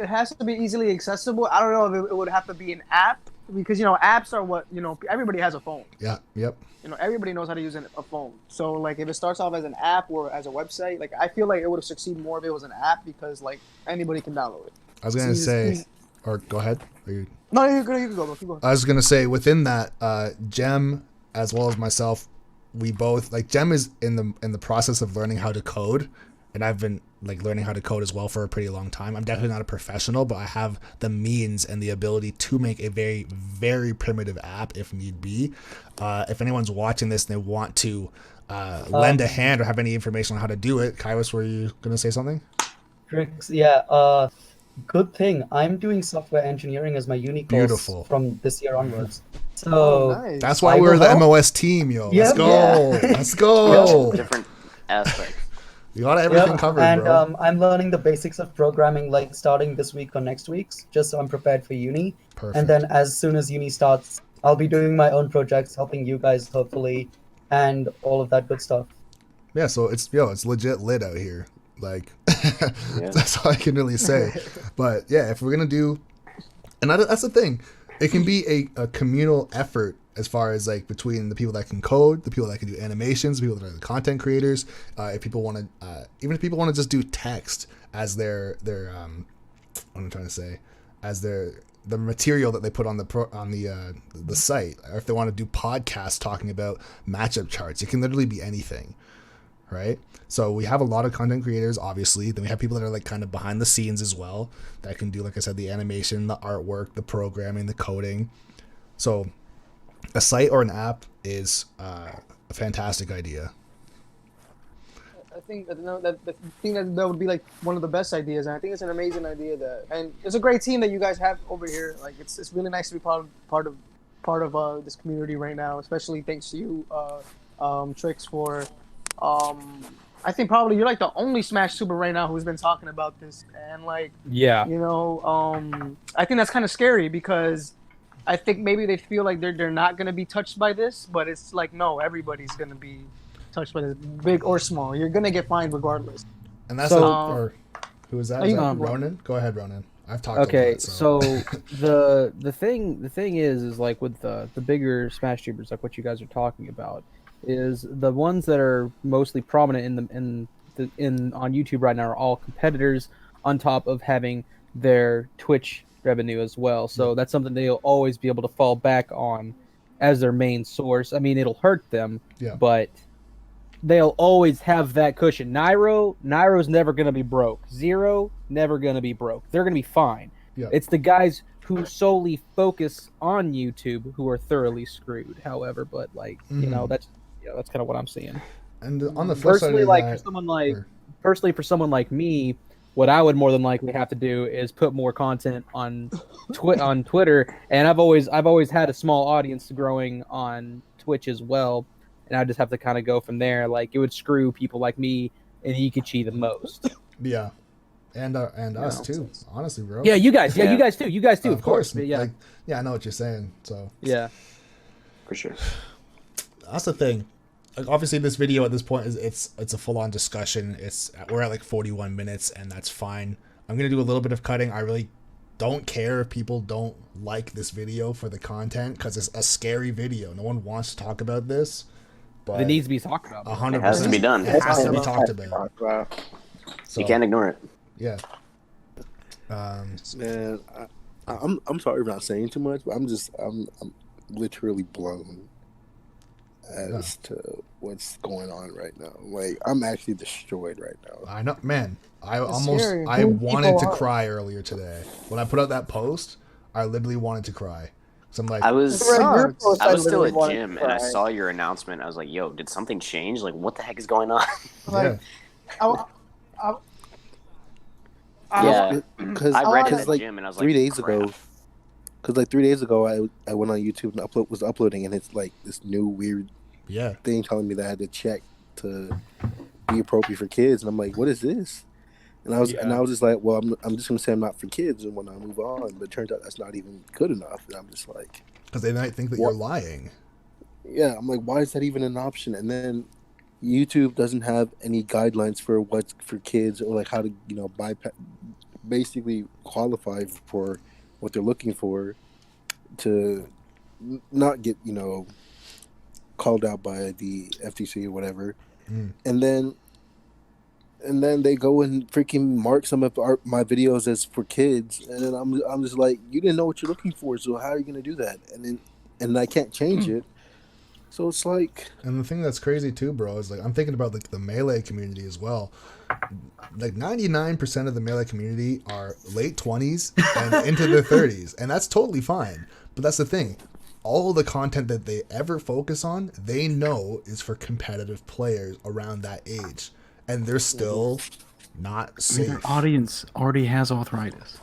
has to be easily accessible. I don't know if it would have to be an app, because apps are what everybody has a phone. Yeah. Yep. Everybody knows how to use a phone. So like, if it starts off as an app or as a website, like, I feel like it would have succeeded more if it was an app, because like anybody can download it. I was gonna say, or go ahead. No, you can go. Keep going. I was gonna say, within that, Jem as well as myself, we both, like, Jem is in the process of learning how to code, and I've been like learning how to code as well for a pretty long time. I'm definitely not a professional, but I have the means and the ability to make a very, very primitive app if need be. If anyone's watching this and they want to lend a hand or have any information on how to do it, Kyrus, were you gonna say something? Trixx, yeah. Good thing I'm doing software engineering as my uni course. Beautiful. From this year onwards. So nice. That's why we're the MOS team, yo. Let's go. Let's go. Different aspects. You got everything covered, and bro. I'm learning the basics of programming, like, starting this week or next week, just so I'm prepared for uni. Perfect. And then as soon as uni starts, I'll be doing my own projects, helping you guys, hopefully, and all of that good stuff. Yeah, so it's legit lit out here. Like, that's all I can really say. But yeah, if we're gonna do, and that's the thing, it can be a communal effort, as far as like between the people that can code, the people that can do animations, the people that are the content creators. If people want to, even if people want to just do text as their what I'm trying to say, as the material that they put on the site, or if they want to do podcasts talking about matchup charts, it can literally be anything. right? So we have a lot of content creators, obviously. Then we have people that are like kind of behind the scenes as well, that can do, like I said, the animation, the artwork, the programming, the coding. So a site or an app is a fantastic idea. I think that, the thing that would be like one of the best ideas, and I think it's an amazing idea. And it's a great team that you guys have over here. Like it's really nice to be part of this community right now, especially thanks to you, Trixx, for I think probably you're like the only Smash Super right now who's been talking about this, and like Yeah. you know, I think that's kind of scary because I think maybe they feel like they're not gonna be touched by this, but it's like no, everybody's gonna be touched by this, big or small. You're gonna get fined regardless. And that's So- or who is that? Is that Ronin? Go ahead, Ronin. I've talked. Okay, a lot, so the thing is like with the bigger Smash tubers, like what you guys are talking about, is the ones that are mostly prominent on YouTube right now are all competitors on top of having their Twitch revenue as well. So that's something they'll always be able to fall back on as their main source. I mean, it'll hurt them, but they'll always have that cushion. Nairo's never going to be broke. Zero, never going to be broke. They're going to be fine. Yeah. It's the guys who solely focus on YouTube who are thoroughly screwed, however, but like, you know, that's kind of what I'm seeing. And on the flip side Personally, of like that, for someone like me, what I would more than likely have to do is put more content on on Twitter, and I've always had a small audience growing on Twitch as well, and I just have to kind of go from there. Like it would screw people like me and Ikechi the most. Yeah, and us too. Honestly, bro. Yeah, you guys. Yeah, you guys too. You guys too. Of course. But yeah. Like, yeah, I know what you're saying. So yeah, for sure. That's the thing. Like, obviously, this video at this point is it's a full on discussion. We're at like 41 minutes, and that's fine. I'm gonna do a little bit of cutting. I really don't care if people don't like this video for the content because it's a scary video. No one wants to talk about this, but it needs to be talked about. 100%. It has to be done. It has to be talked about. So, you can't ignore it. Yeah. Man, I'm sorry for not saying too much, but I'm literally blown as to what's going on right now. Like, I'm actually destroyed right now. I know, man. I scary. wanted to cry earlier today when I put out that post. I literally wanted to cry. So I'm like, I was Sucks. still at wanted gym to and I cry. saw your announcement. I was like, "Yo, did something change? Like, what the heck is going on?" Like, Yeah, Because I read it at like gym and I was 3 like, days "Crap." ago. Because like 3 days ago, I went on YouTube and was uploading, and it's like this new weird thing telling me that I had to check to be appropriate for kids, and I'm like, what is this? And I was just like, well, I'm just gonna say I'm not for kids and when I move on, but it turns out that's not even good enough, and I'm just like, because they might think that you're lying. Yeah, I'm like, why is that even an option? And then YouTube doesn't have any guidelines for what's for kids or like how to basically qualify for what they're looking for to not get called out by the FTC or whatever. And then they go and freaking mark some of my videos as for kids, and then I'm just like, you didn't know what you're looking for, so how are you gonna do that? And I can't change it. So it's like, and the thing that's crazy too, bro, is like I'm thinking about like the Melee community as well. Like 99% of the Melee community are late 20s and into their 30s, and that's totally fine. But that's the thing. All the content that they ever focus on, they know is for competitive players around that age. And they're still not safe. Their audience already has arthritis.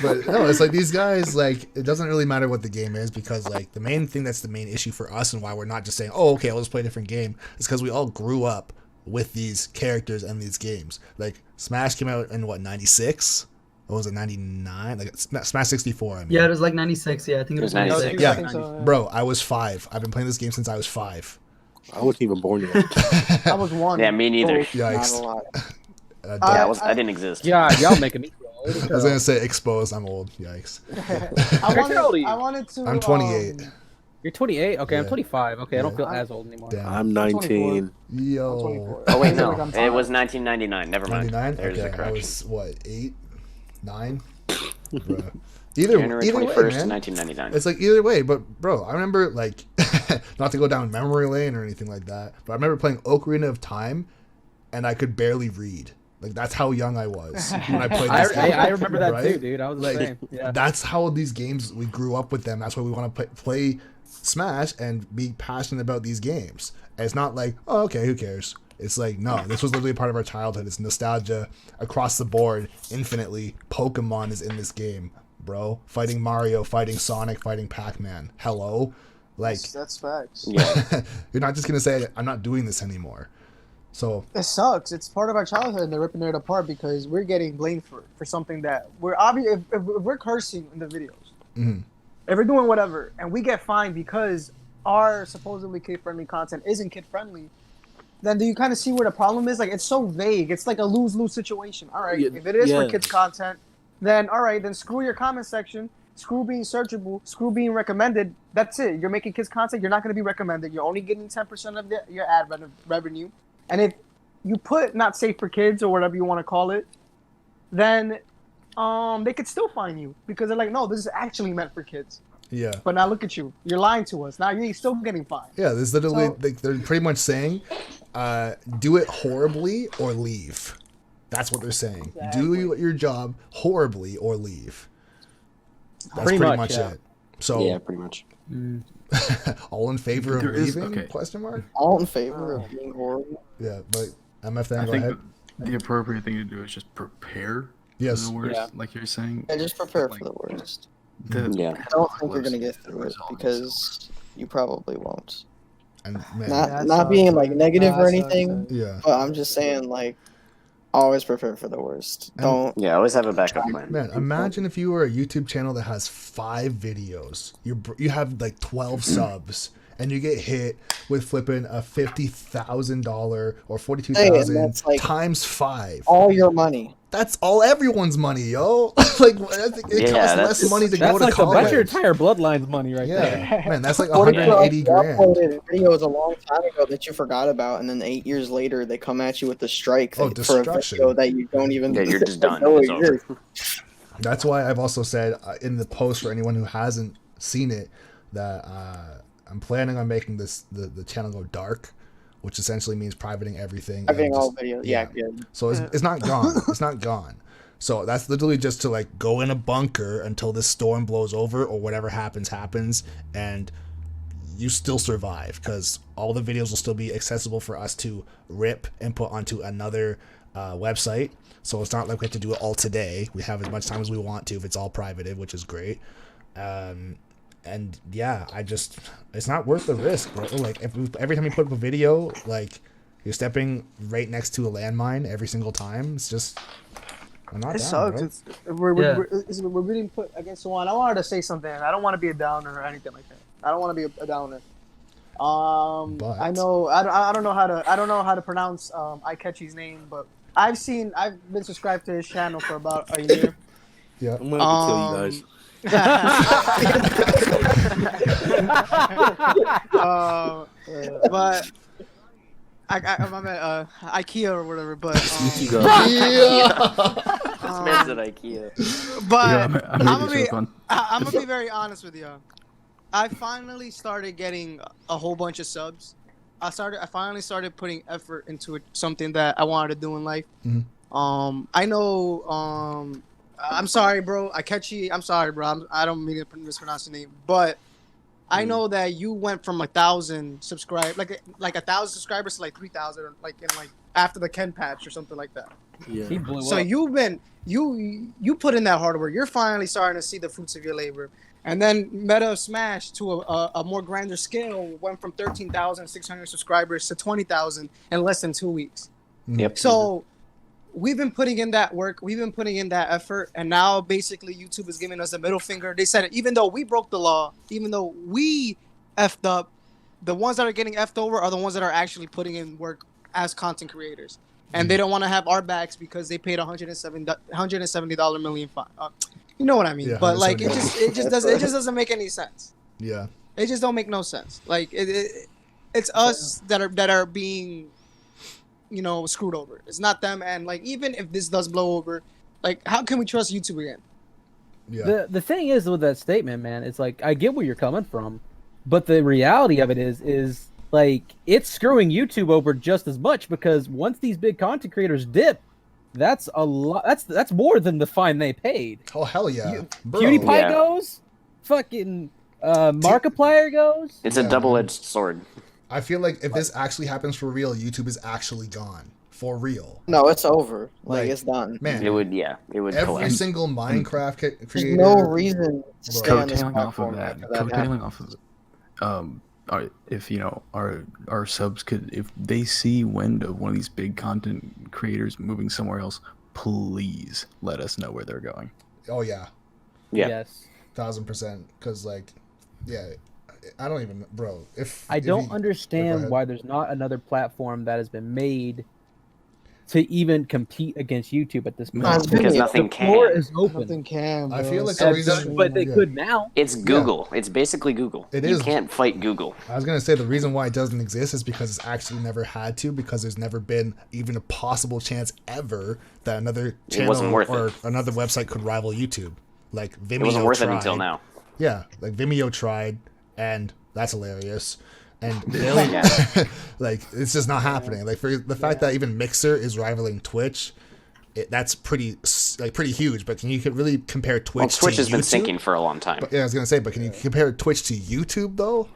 But no, it's like these guys, like, it doesn't really matter what the game is, because like the main thing that's the main issue for us and why we're not just saying, oh, okay, I'll just play a different game, is because we all grew up with these characters and these games. Like Smash came out in what, 96? What was it, 99? Like Smash 64, I mean. Yeah, it was like 96. Yeah, I think it was 96. Yeah, I think so, yeah. Bro, I was 5. I've been playing this game since I was 5. I wasn't even born yet. I was one. Yeah, me neither. Yikes. Not a lot. Yeah, I didn't exist. Yeah, y'all making me. I was gonna say exposed. I'm old. Yikes. I wanted to. I'm 28. You're 28. Okay, I'm Yeah. 25. Okay, I don't Yeah. feel as old anymore. Damn. I'm 19. Yo. Oh wait, no, Like, I'm it tired. was 1999. Never mind. 99. There's Okay, a I correction. was what, 8, 9? Bruh. Either January way, 21st, man. 1999. It's like either way, but bro, I remember like not to go down memory lane or anything like that, but I remember playing Ocarina of Time, and I could barely read. Like that's how young I was when I played this game. I remember that right? too, dude. I was Like the same. Yeah. that's how these games we grew up with them. That's why we want to play Smash and be passionate about these games. And it's not like, oh, okay, who cares? It's like, no, this was literally part of our childhood. It's nostalgia across the board, infinitely. Pokemon is in this game, bro. Fighting Mario, fighting Sonic, fighting Pac-Man. Hello? Like, That's facts. Yeah. you're not just going to say, I'm not doing this anymore. So, It sucks. It's part of our childhood, and they're ripping it apart because we're getting blamed for something that we're obvious. If we're cursing in the videos, mhm. if we're doing whatever, and we get fined because our supposedly kid-friendly content isn't kid-friendly, then do you kind of see where the problem is? Like, it's so vague. It's like a lose-lose situation. All right, if it is for kids' content, then all right, then screw your comment section, screw being searchable, screw being recommended. That's it. You're making kids' content. You're not going to be recommended. You're only getting 10% of your ad revenue. And if you put not safe for kids or whatever you want to call it, then they could still find you because they're like, no, this is actually meant for kids. Yeah. But now look at you. You're lying to us. Now you're still getting fined. Yeah, this is literally, So- they're pretty much saying, do it horribly or leave. That's what they're saying. Do your job horribly or leave. That's pretty much yeah. it. So, Yeah, pretty much. all in favor of There is- leaving? okay. Question mark? All in favor of being horrible. Yeah, but MF then I go think ahead. the appropriate thing to do is just prepare Yes. for the worst, Yeah. like you're saying. Yeah, just prepare Like, for the worst. Yeah. I don't think you're gonna get through it because you probably won't. And man, Not being like negative or anything, yeah. but I'm just saying like always prepare for the worst. And- Don't. Yeah, always have a backup plan. Man, imagine if you were a YouTube channel that has 5 videos. You have like 12 subs, and you get hit with flipping a $50,000 or Hey, $42,000 and that's, like, times 5. All your money. That's all everyone's money, yo. Like it Yeah, costs that's- less money to That's go to like college. that's your entire bloodline's money right there. Yeah, man, that's like What if you 180 grand. uploaded videos a long time ago that you forgot about, and then 8 years later they come at you with the strike Oh, for a destruction. video that you don't even. Yeah, you're just done. know It's exists. over. That's why I've also said in the post for anyone who hasn't seen it that I'm planning on making the channel go dark, which essentially means privating everything. I think and all just- videos. Yeah, good. So it's not gone. It's not gone. So that's literally just to like go in a bunker until this storm blows over or whatever happens, and you still survive because all the videos will still be accessible for us to rip and put onto another website. So it's not like we have to do it all today. We have as much time as we want to if it's all privated, which is great. And yeah, it's not worth the risk, bro. Like every time you put up a video, like you're stepping right next to a landmine every single time. It's just I'm not It down, sucks. bro. We're being put against the wall. I wanted to say something. I don't want to be a downer or anything like that. I don't want to be a downer. But- I know I don't know how to pronounce Ikechi's name, but I've been subscribed to his channel for about a year. Yeah. I'm gonna have to kill you guys. But I'm at IKEA or whatever. But You guys. This man's at IKEA. but Yeah, I'm I'm gonna making be joke on- I'm gonna be very honest with you. I finally started getting a whole bunch of subs. I finally started putting effort into it, something that I wanted to do in life. Mhm. I know. I'm sorry, bro. Ikechi. I'm sorry, bro. I don't mean to mispronounce your name, but I know that you went from 1,000 subscribers, like 1,000 subscribers to like 3,000, like in like after the Ken patch or something like that. He Yeah. blew So up. you've been you put in that hard work. You're finally starting to see the fruits of your labor. And then Meta Smash to a more grander scale went from 13,600 subscribers to 20,000 in less than 2 weeks. Yep. So we've been putting in that work. We've been putting in that effort. And now basically YouTube is giving us a middle finger. They said even though we broke the law, even though we effed up, the ones that are getting effed over are the ones that are actually putting in work as content creators. And they don't want to have our backs because they paid $170 million fine. You know what I mean? Yeah, but like it $170. just doesn't make any sense. Yeah. It just don't make no sense. Like it's us that are being, screwed over. It's not them. And like even if this does blow over, like how can we trust YouTube again? Yeah. The thing is with that statement, man, it's like I get where you're coming from, but the reality of it is like it's screwing YouTube over just as much because once these big content creators dip, that's a lot. That's more than the fine they paid. Oh hell yeah, bro. PewDiePie goes, fucking Markiplier goes. It's a double-edged sword. I feel like if this actually happens for real, YouTube is actually gone for real. No, it's over. Like it's done. Man, It would every collapse. single Minecraft creator. There's no reason to stay on this Coattailing off of platform that, after that happens. coattailing off of if our subs could, if they see wind of one of these big content creators moving somewhere else, please let us know where they're going. Oh yeah, Yeah. Yes. 1000%. Because like, yeah, I don't even, bro. I don't go understand ahead. why there's not another platform that has been made to even compete against YouTube at this point. No, Because nothing The floor can. is open. Nothing can. I bro. feel like It's the so reason- dumb. But they Yeah. could now. It's Google. It's basically Google. It You is. can't fight Google. I was gonna say the reason why it doesn't exist is because it's actually never had to, because there's never been even a possible chance ever that another It wasn't channel worth or it. another website could rival YouTube. Like Vimeo It wasn't worth tried. it until now. Yeah, like Vimeo tried, and that's hilarious. And Yeah. like it's just not happening. Like for the fact that even Mixer is rivaling Twitch, that's pretty huge. But can you really compare Twitch? Well, Twitch to has been YouTube? sinking for a long time. But, yeah, I was gonna say, but can you compare Twitch to YouTube though?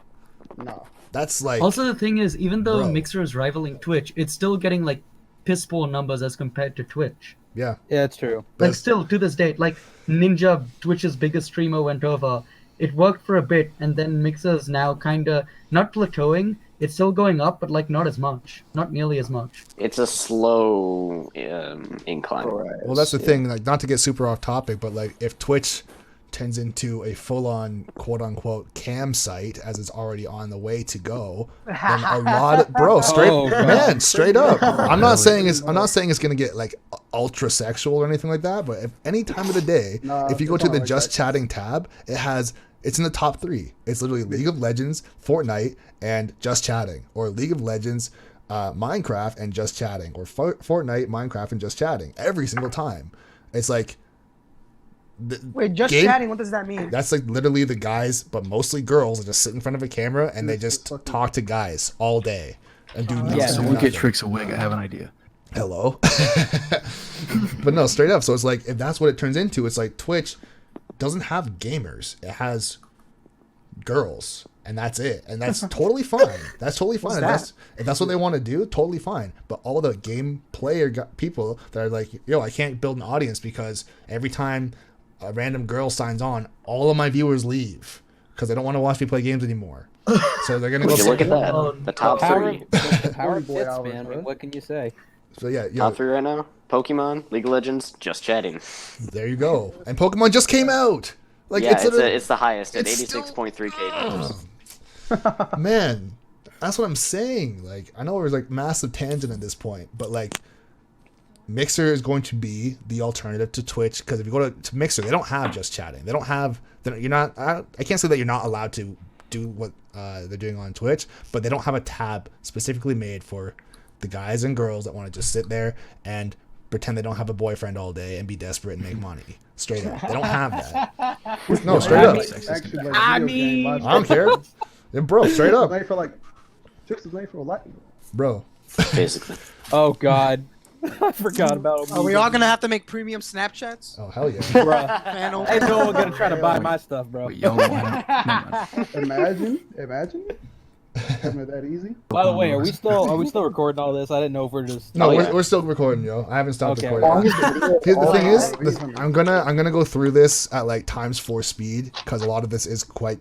No. That's like Also, the thing is, even though Bro. Mixer is rivaling Twitch, it's still getting like piss poor numbers as compared to Twitch. yeah. Yeah, it's true. Like still to this date, like Ninja, Twitch's biggest streamer, went over. It worked for a bit, and then Mixer's now kind of not plateauing. It's still going up, but like not as much, not nearly as much. It's a slow incline. Well, that's the thing. Like, not to get super off topic, but like, if Twitch turns into a full-on quote-unquote cam site, as it's already on the way to go, then a lot of straight up. I'm not saying it's gonna get like ultra sexual or anything like that. But if any time of the day, No, if you go it's to not the like Just that. Chatting tab, it's in the top 3. It's literally League of Legends, Fortnite, and Just Chatting, or League of Legends, Minecraft, and Just Chatting, or Fortnite, Minecraft, and Just Chatting. Every single time, it's like. Wait, just Game- chatting? What does that mean? That's like literally the guys, but mostly girls, that just sit in front of a camera and they just talk to guys all day and do nothing. Yeah. Someone get Trixx a wig. I have an idea. Hello. But no, straight up. So it's like, if that's what it turns into, it's like Twitch doesn't have gamers. It has girls, and that's it. And that's totally fine. That's totally fine. If that's what they want to do, totally fine. But all the game player people that are like, yo, I can't build an audience because every time a random girl signs on, all of my viewers leave because they don't want to watch me play games anymore. So they're gonna go. Would you look at that? Oh, The top Power, 3. the power Boy fits, hours, man. I bro. mean, what can you say? So yeah, yo, Top 3 right now. Pokemon, League of Legends, Just Chatting. there you go. And Pokemon just came out. Like Yeah, it's literally- the highest at it's still- 86.3K viewers. Man, that's what I'm saying. Like, I know it was like massive tangent at this point, but like, Mixer is going to be the alternative to Twitch, because if you go to Mixer, they don't have Just Chatting. They don't have. You're not. I can't say that you're not allowed to do what they're doing on Twitch, but they don't have a tab specifically made for the guys and girls that want to just sit there and pretend they don't have a boyfriend all day and be desperate and make money. Straight up, they don't have that. No, straight up. Actually, like, I video game mean- live I don't care. Yeah, bro, straight Trixx up, is made for like. Trixx is made for a lot. bro. Basically. Oh God, I forgot about. Are we all gonna have to make premium Snapchats? Oh hell yeah. Bruh. Man, Ain't no one gonna try to buy my stuff, bro. Wait, y'all want to? Imagine. Isn't it that easy? By the way, are we still recording all this? I didn't know if we're just. No, Oh, yeah. we're still recording, yo. I haven't stopped Okay. recording. Here's the thing is, Alright. I'm gonna go through this at like ×4 speed, because a lot of this is quite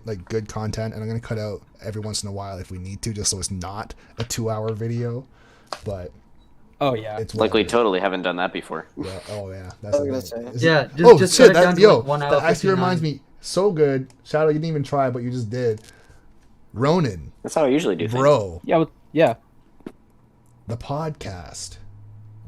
like good content, and I'm gonna cut out every once in a while if we need to, just so it's not a 2-hour video. But Oh yeah. it's Like we whatever. totally haven't done that before. Yeah, oh yeah, that's I was the gonna thing. say. Is Yeah, it- just- oh just shit, cut it down that to, like, 1 hour that actually 59. reminds me. So good, Shadow. You didn't even try, but you just did. Ronin, That's how I usually do things. bro, Yeah. the podcast.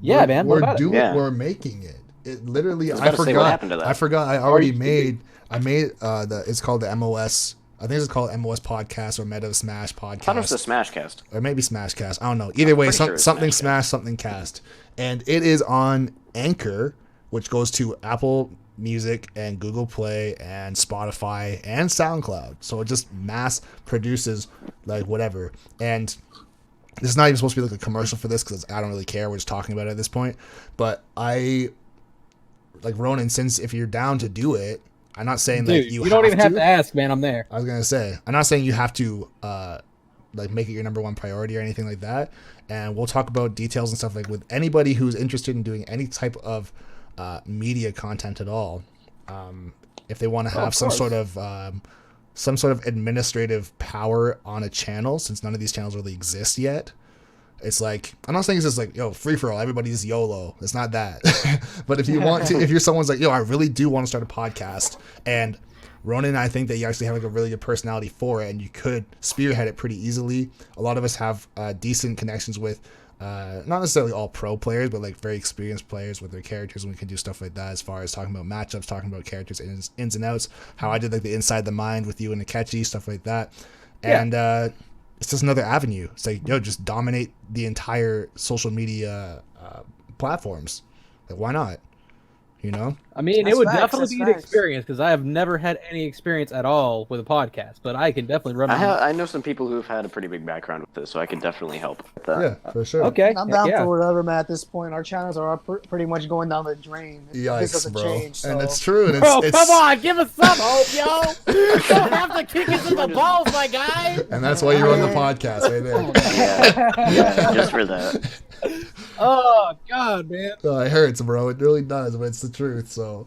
Yeah, man. What We're about it? doing. Yeah. We're making it. It literally. I was I about to say, what forgot. happened to that? I forgot. I already made. I made it's called the MoS. I think it's called MoS Podcast or Meta Smash I thought it was the Podcast, Smashcast. or maybe Smashcast. I don't know. Either way, pretty sure it's something Smashcast. Smash, something Cast, and it is on Anchor, which goes to Apple Music and Google Play and Spotify and SoundCloud. So it just mass produces like whatever. And this is not even supposed to be like a commercial for this because I don't really care. We're just talking about it at this point. But I like Ronin, since if you're down to do it, I'm not saying Dude, that you don't even have to ask, man. I'm there. I was gonna say, I'm not saying you have to like make it your number one priority or anything like that. And we'll talk about details and stuff like with anybody who's interested in doing any type of media content at all. If they want to have some sort of administrative power on a channel, since none of these channels really exist yet. It's like, I'm not saying it's just like, yo, free for all, everybody's YOLO. It's not that. But if you want to, if you're someone's like, yo, I really do want to start a podcast, and Ronin, I think that you actually have like a really good personality for it, and you could spearhead it pretty easily. A lot of us have decent connections with, not necessarily all pro players, but like very experienced players with their characters, and we can do stuff like that as far as talking about matchups, talking about characters ins and outs, how I did like the inside the mind with you and Ikechi, stuff like that. And it's just another avenue. It's like, yo, just dominate the entire social media platforms. Like, why not? You know? I mean, That's it would facts, definitely be that's an facts. experience because I have never had any experience at all with a podcast, but I can definitely run. I know some people who've had a pretty big background with this, so I could definitely help with that. Yeah, for sure. Okay, I'm down yeah. for whatever, man. At this point, our channels are pretty much going down the drain. This Yikes, doesn't bro. change. So. And it's true. And Bro, it's, come on, give us some hope, yo! You don't have to kick us in the balls, my guy! And that's why you're on the podcast right there. Yeah, just for that. Oh, God, man. It hurts, bro. It really does, but it's the truth. So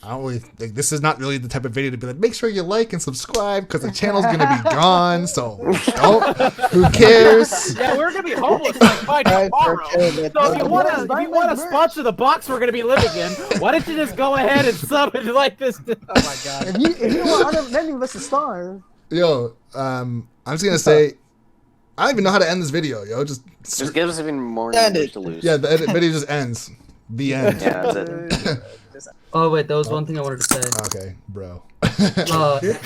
I don't really like, this is not really the type of video to be like, make sure you like and subscribe because the channel's gonna be gone. So who cares? Yeah, we're gonna be homeless like by tomorrow. So if you wanna sponsor the box we're gonna be living in, why don't you just go ahead and sub it like this? Oh my God! If you want other many of us to starve. Yo, I'm just gonna say, I don't even know how to end this video. Yo, just give us even more End numbers it. to lose. yeah, the video just ends. The end. Yeah, that's it. Oh wait, there was one thing I wanted to say. Okay, bro. Uh, This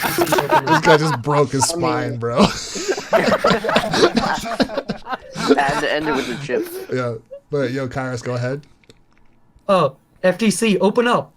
guy just broke his spine, bro. And end it with the chip. Yeah, but yo, Kyrus, go ahead. oh, FTC, open up.